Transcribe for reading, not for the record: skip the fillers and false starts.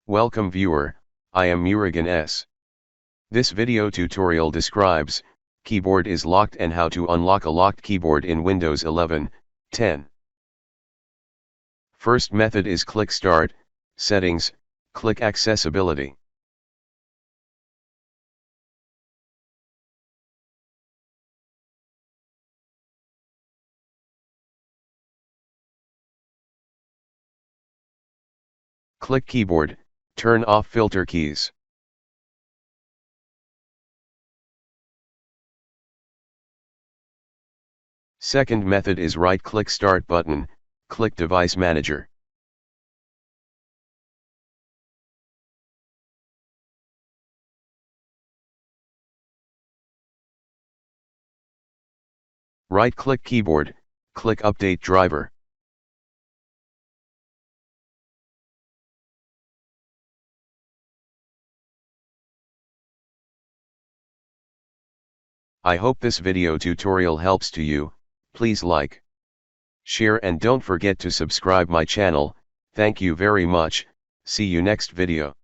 Welcome viewer, I am Murugan S. This video tutorial describes, keyboard is locked and how to unlock a locked keyboard in Windows 11, 10. First method is click Start, Settings, click Accessibility. Click Keyboard, turn off filter keys. Second method is right-click Start button, click Device Manager. Right-click Keyboard, click Update Driver. I hope this video tutorial helps to you. Please like, share and don't forget to subscribe my channel. Thank you very much. See you next video.